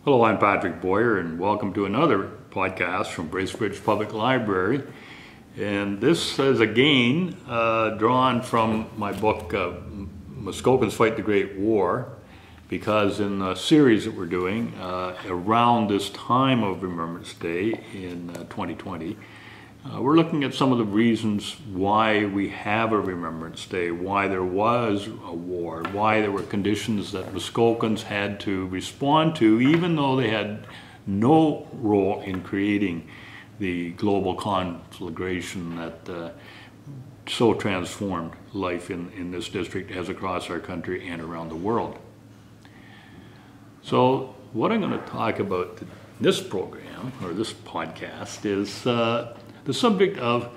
Hello, I'm Patrick Boyer, and welcome to another podcast from Bracebridge Public Library. And this is again drawn from my book, Muskokans Fight the Great War, because in the series that we're doing around this time of Remembrance Day in 2020, we're looking at some of the reasons why we have a Remembrance Day, why there was a war, why there were conditions that Muskokans had to respond to, even though they had no role in creating the global conflagration that so transformed life in this district as across our country and around the world. So what I'm going to talk about in this program, or this podcast, is the subject of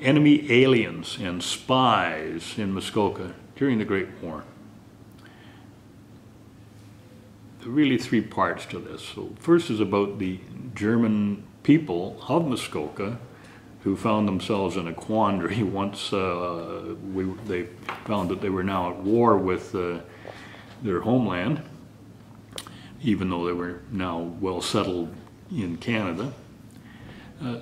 enemy aliens and spies in Muskoka during the Great War. There are really three parts to this. So first is about the German people of Muskoka who found themselves in a quandary once they found that they were now at war with their homeland, even though they were now well settled in Canada.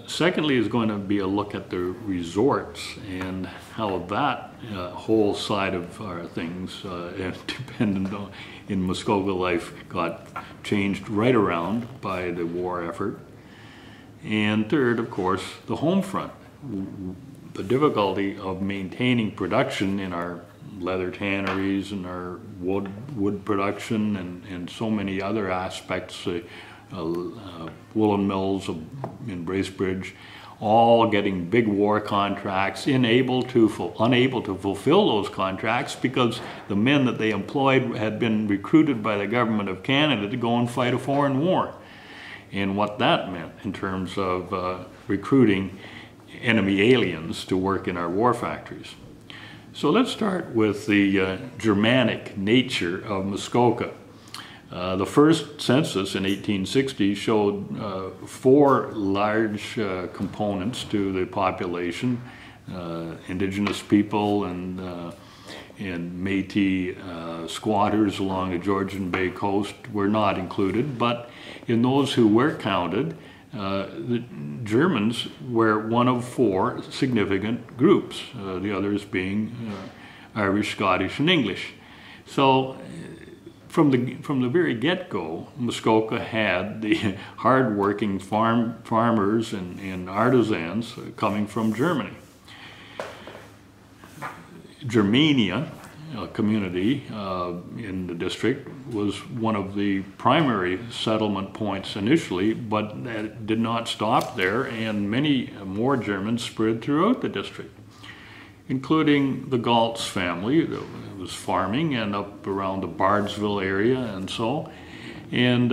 Secondly is going to be a look at the resorts and how that whole side of our things, dependent on in Muskoka life, got changed right around by the war effort. And third, of course, the home front, the difficulty of maintaining production in our leather tanneries and our wood production and so many other aspects, woolen mills in Bracebridge, all getting big war contracts, unable to fulfill those contracts because the men that they employed had been recruited by the government of Canada to go and fight a foreign war. And what that meant in terms of recruiting enemy aliens to work in our war factories. So let's start with the Germanic nature of Muskoka. The first census in 1860 showed four large components to the population. Indigenous people and Métis squatters along the Georgian Bay coast were not included, but in those who were counted, the Germans were one of four significant groups, the others being Irish, Scottish, and English. So from the very get-go, Muskoka had the hard-working farmers and artisans coming from Germany. Germania, a community in the district, was one of the primary settlement points initially, but that did not stop there, and many more Germans spread throughout the district, including the Galtz family that was farming and up around the Bardesville area and so. And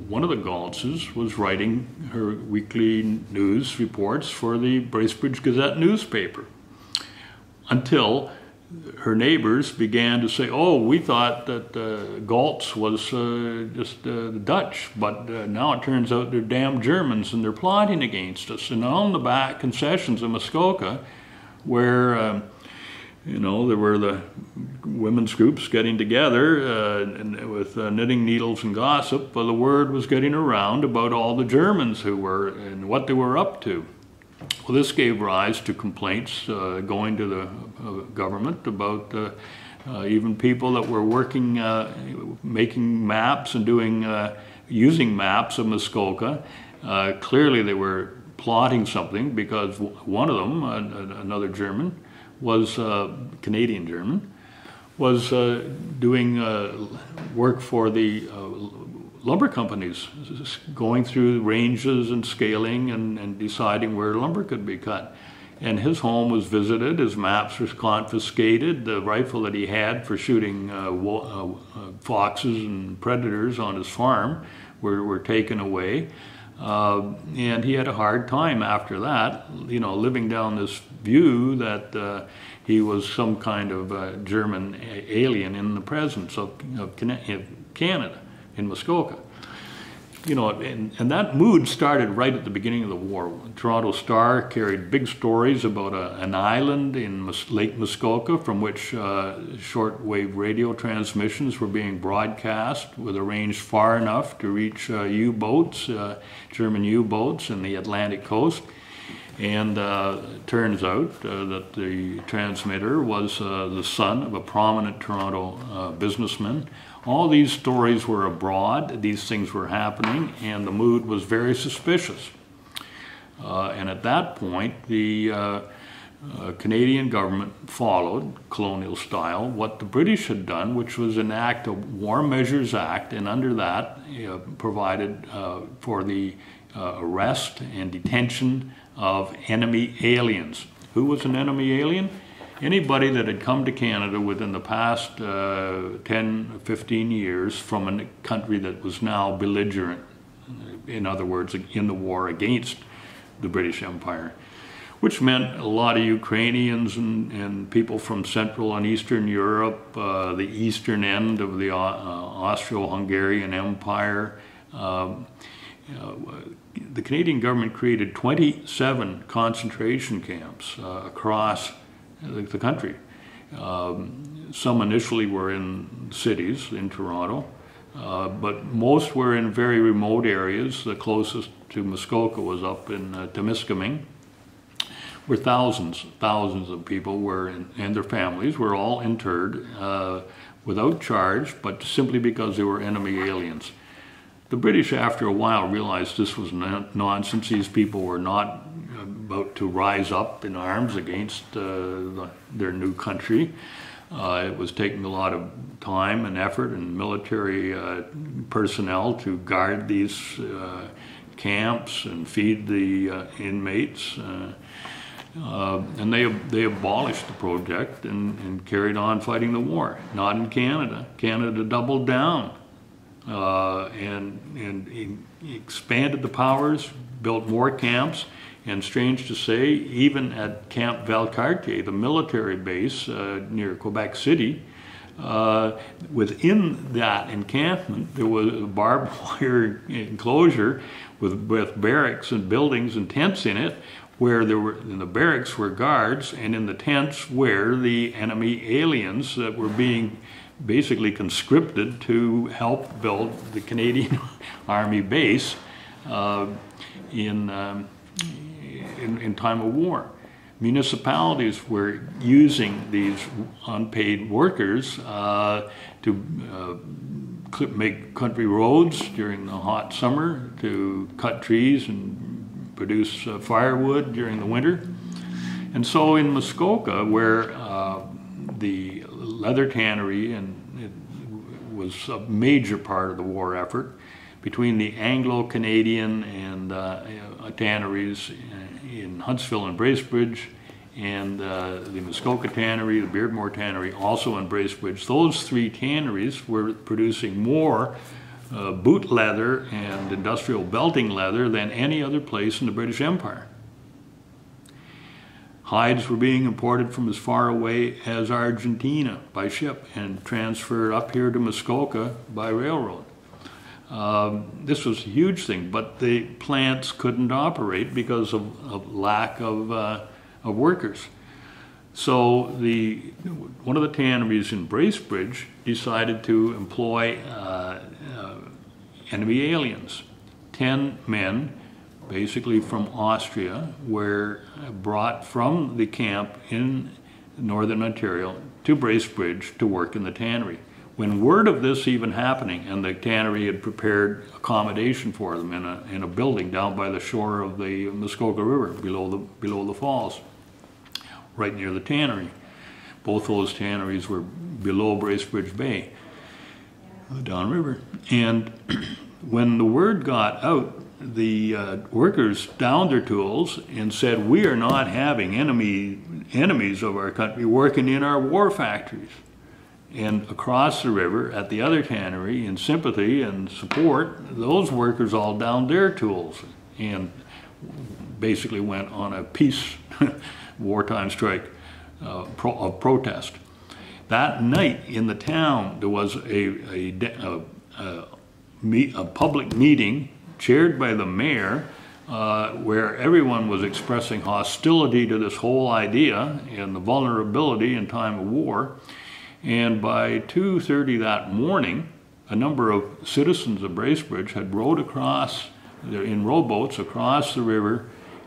one of the Galtzes was writing her weekly news reports for the Bracebridge Gazette newspaper, until her neighbors began to say, oh, we thought that Galtz was just the Dutch, but now it turns out they're damn Germans and they're plotting against us. And on the back concessions of Muskoka, where there were the women's groups getting together and with knitting needles and gossip, the word was getting around about all the Germans who were and what they were up to. Well, this gave rise to complaints going to the government about even people that were working, making maps and using maps of Muskoka. Clearly they were plotting something, because one of them, another German, was Canadian German, was doing work for the lumber companies, going through ranges and scaling and deciding where lumber could be cut. And his home was visited, his maps were confiscated, the rifle that he had for shooting foxes and predators on his farm were taken away. And he had a hard time after that, living down this view that he was some kind of German alien in the presence of Canada, in Muskoka. you know, and that mood started right at the beginning of the war. Toronto Star carried big stories about an island in Lake Muskoka from which shortwave radio transmissions were being broadcast with a range far enough to reach U-boats, German U-boats in the Atlantic coast. And it turns out that the transmitter was the son of a prominent Toronto businessman. All these stories were abroad, these things were happening, and the mood was very suspicious. And at that point, the Canadian government followed, colonial style, what the British had done, which was enact a War Measures Act, and under that provided for the arrest and detention of enemy aliens. Who was an enemy alien? Anybody that had come to Canada within the past 10, 15 years from a country that was now belligerent, in other words, in the war against the British Empire, which meant a lot of Ukrainians and people from Central and Eastern Europe, the eastern end of the Austro-Hungarian Empire. The Canadian government created 27 concentration camps across the country. Some initially were in cities, in Toronto, but most were in very remote areas. The closest to Muskoka was up in Temiskaming, where thousands of people were, and their families were all interred without charge, but simply because they were enemy aliens. The British, after a while, realized this was nonsense. These people were not about to rise up in arms against their new country. It was taking a lot of time and effort and military personnel to guard these camps and feed the inmates. And they abolished the project and carried on fighting the war. Not in Canada. Canada doubled down. And expanded the powers, built more camps, and strange to say, even at Camp Valcartier, the military base near Quebec City, within that encampment there was a barbed wire enclosure with barracks and buildings and tents in it, where there were, in the barracks were guards, and in the tents were the enemy aliens that were being basically conscripted to help build the Canadian Army base in time of war. Municipalities were using these unpaid workers to make country roads during the hot summer, to cut trees and produce firewood during the winter. And so in Muskoka, where the leather tannery and it was a major part of the war effort, between the Anglo-Canadian and tanneries in Huntsville and Bracebridge, and the Muskoka tannery, the Beardmore tannery, also in Bracebridge. Those three tanneries were producing more boot leather and industrial belting leather than any other place in the British Empire. Hides were being imported from as far away as Argentina by ship and transferred up here to Muskoka by railroad. This was a huge thing, but the plants couldn't operate because of lack of workers. So one of the tanneries in Bracebridge decided to employ enemy aliens. 10 men, basically from Austria, were brought from the camp in northern Ontario to Bracebridge to work in the tannery. When word of this even happening, and the tannery had prepared accommodation for them in a building down by the shore of the Muskoka River, below the falls, right near the tannery. Both those tanneries were below Bracebridge Bay, downriver. And when the word got out, the workers downed their tools and said, "We are not having enemies of our country working in our war factories." And across the river at the other tannery, in sympathy and support, those workers all downed their tools and basically went on a peace wartime strike of protest. That night in the town, there was a public meeting chaired by the mayor, where everyone was expressing hostility to this whole idea and the vulnerability in time of war. And by 2:30 that morning, a number of citizens of Bracebridge had rowed across, in rowboats across the river,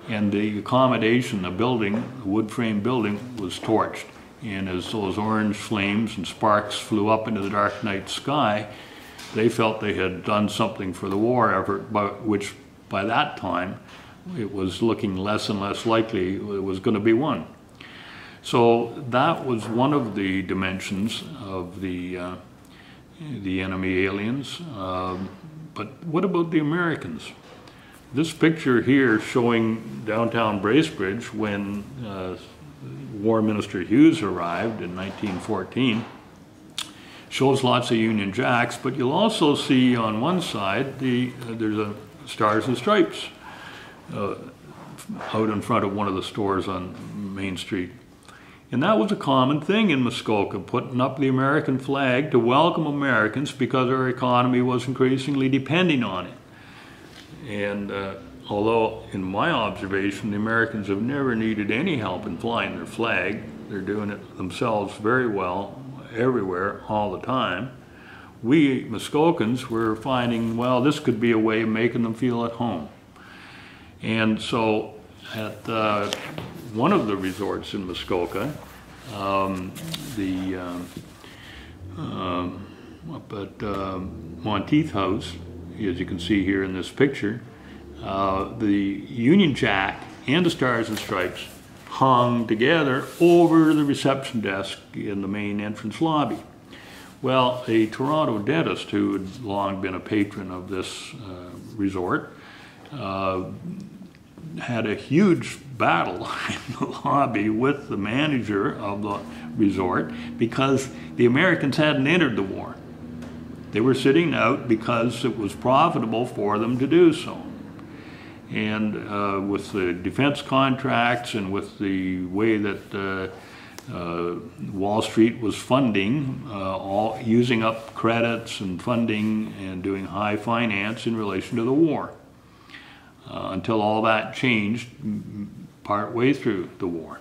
and the accommodation, the building, the wood frame building, was torched. And as those orange flames and sparks flew up into the dark night sky, they felt they had done something for the war effort, which by that time it was looking less and less likely it was going to be won. So that was one of the dimensions of the enemy aliens. But what about the Americans? This picture here showing downtown Bracebridge when War Minister Hughes arrived in 1914 shows lots of Union Jacks, but you'll also see on one side there's a Stars and Stripes out in front of one of the stores on Main Street. And that was a common thing in Muskoka, putting up the American flag to welcome Americans because our economy was increasingly depending on it. And although, in my observation, the Americans have never needed any help in flying their flag, they're doing it themselves very well, everywhere, all the time. We Muskokans were finding, well, this could be a way of making them feel at home. And so at one of the resorts in Muskoka, up at Monteith House, as you can see here in this picture, the Union Jack and the Stars and Stripes hung together over the reception desk in the main entrance lobby. Well, a Toronto dentist who had long been a patron of this resort had a huge battle in the lobby with the manager of the resort because the Americans hadn't entered the war. They were sitting out because it was profitable for them to do so. And with the defense contracts and with the way that Wall Street was funding, using up credits and funding and doing high finance in relation to the war, until all that changed part way through the war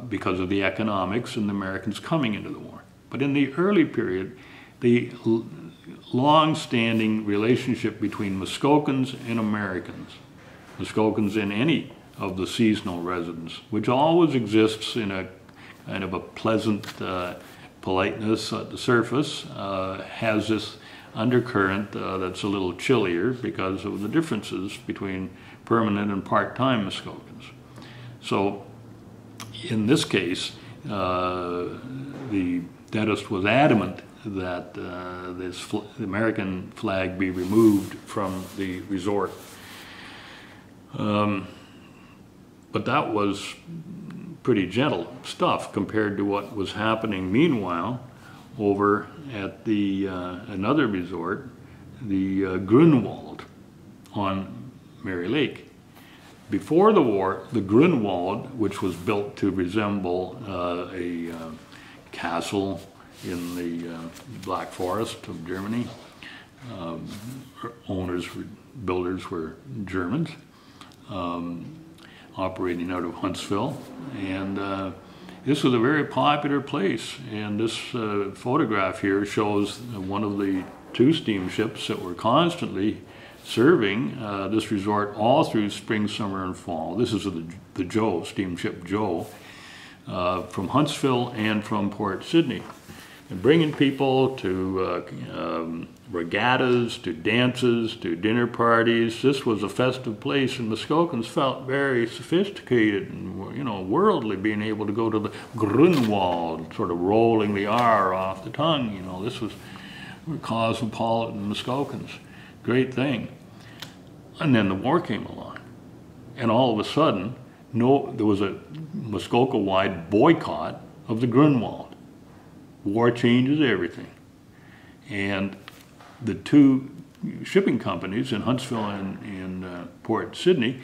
because of the economics and the Americans coming into the war. But in the early period, the long-standing relationship between Muskokans and Americans, Muskokans and any of the seasonal residents, which always exists in a kind of a pleasant politeness at the surface, has this undercurrent that's a little chillier because of the differences between permanent and part-time Muskokans. So in this case, the dentist was adamant that the American flag be removed from the resort. But that was pretty gentle stuff compared to what was happening meanwhile over at the another resort, the Grunwald on Mary Lake. Before the war, the Grunwald, which was built to resemble a castle in the Black Forest of Germany. Builders were Germans, operating out of Huntsville, and this was a very popular place. And this photograph here shows one of the two steamships that were constantly serving this resort all through spring, summer, and fall. This is the Joe, steamship Joe, from Huntsville and from Port Sydney, and bringing people to regattas, to dances, to dinner parties. This was a festive place, and Muskokans felt very sophisticated and, you know, worldly, being able to go to the Grunwald, sort of rolling the R off the tongue. You know, this was cosmopolitan Muskokans. Great thing. And then the war came along, and all of a sudden, there was a Muskoka-wide boycott of the Grunwald. War changes everything. And the two shipping companies in Huntsville and Port Sydney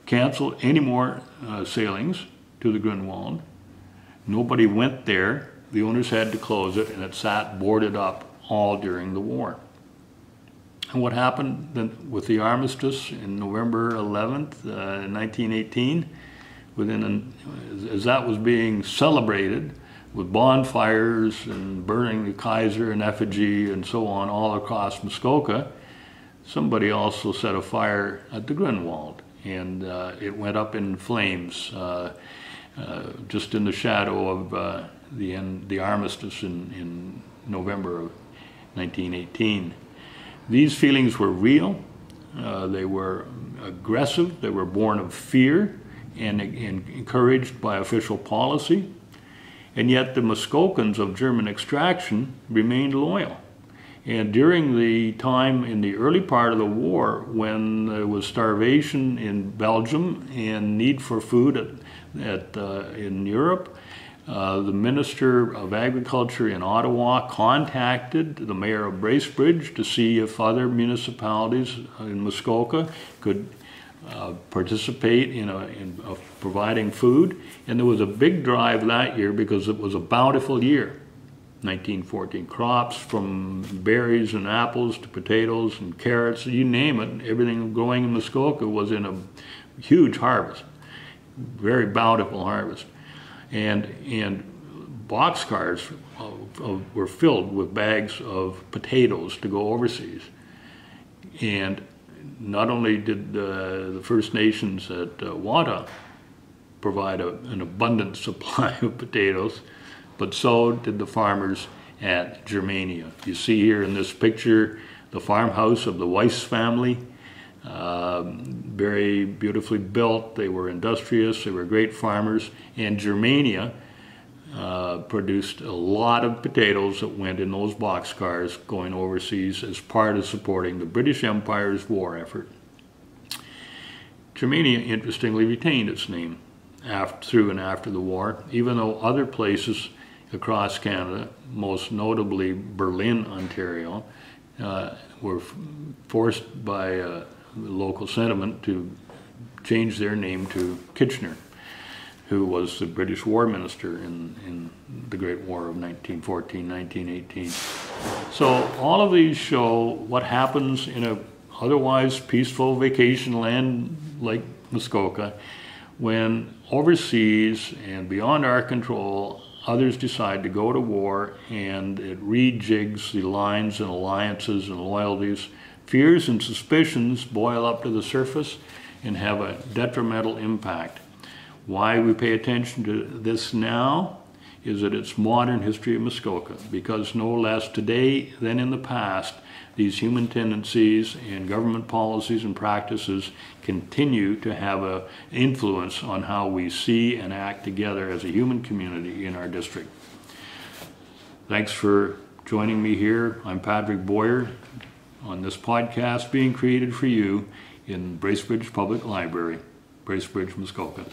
canceled any more sailings to the Grunwald. Nobody went there. The owners had to close it, and it sat boarded up all during the war. what happened then with the armistice in November 11th, 1918, as that was being celebrated with bonfires and burning the Kaiser in effigy and so on all across Muskoka, somebody also set a fire at the Grunwald, and it went up in flames just in the shadow of the armistice in November of 1918. These feelings were real, they were aggressive, they were born of fear and encouraged by official policy, and yet the Muskokans of German extraction remained loyal. And during the time in the early part of the war, when there was starvation in Belgium and need for food in Europe, the Minister of Agriculture in Ottawa contacted the mayor of Bracebridge to see if other municipalities in Muskoka could participate in providing food. And there was a big drive that year because it was a bountiful year. 1914 crops, from berries and apples to potatoes and carrots, you name it, everything growing in Muskoka was in a huge harvest, very bountiful harvest. And boxcars were filled with bags of potatoes to go overseas. And not only did the First Nations at Wada provide an abundant supply of potatoes, but so did the farmers at Germania. You see here in this picture the farmhouse of the Weiss family, very beautifully built. They were industrious, they were great farmers, and Germania produced a lot of potatoes that went in those boxcars going overseas as part of supporting the British Empire's war effort. Germania, interestingly, retained its name through and after the war, even though other places across Canada, most notably Berlin, Ontario, were forced by local sentiment to change their name to Kitchener, who was the British war minister in the Great War of 1914, 1918. So all of these show what happens in a otherwise peaceful vacation land like Muskoka when overseas and beyond our control others decide to go to war, and it rejigs the lines and alliances and loyalties. Fears and suspicions boil up to the surface and have a detrimental impact. Why we pay attention to this now is that it's modern history of Muskoka, because no less today than in the past, these human tendencies and government policies and practices continue to have an influence on how we see and act together as a human community in our district. Thanks for joining me here. I'm Patrick Boyer on this podcast being created for you in Bracebridge Public Library, Bracebridge, Muskoka.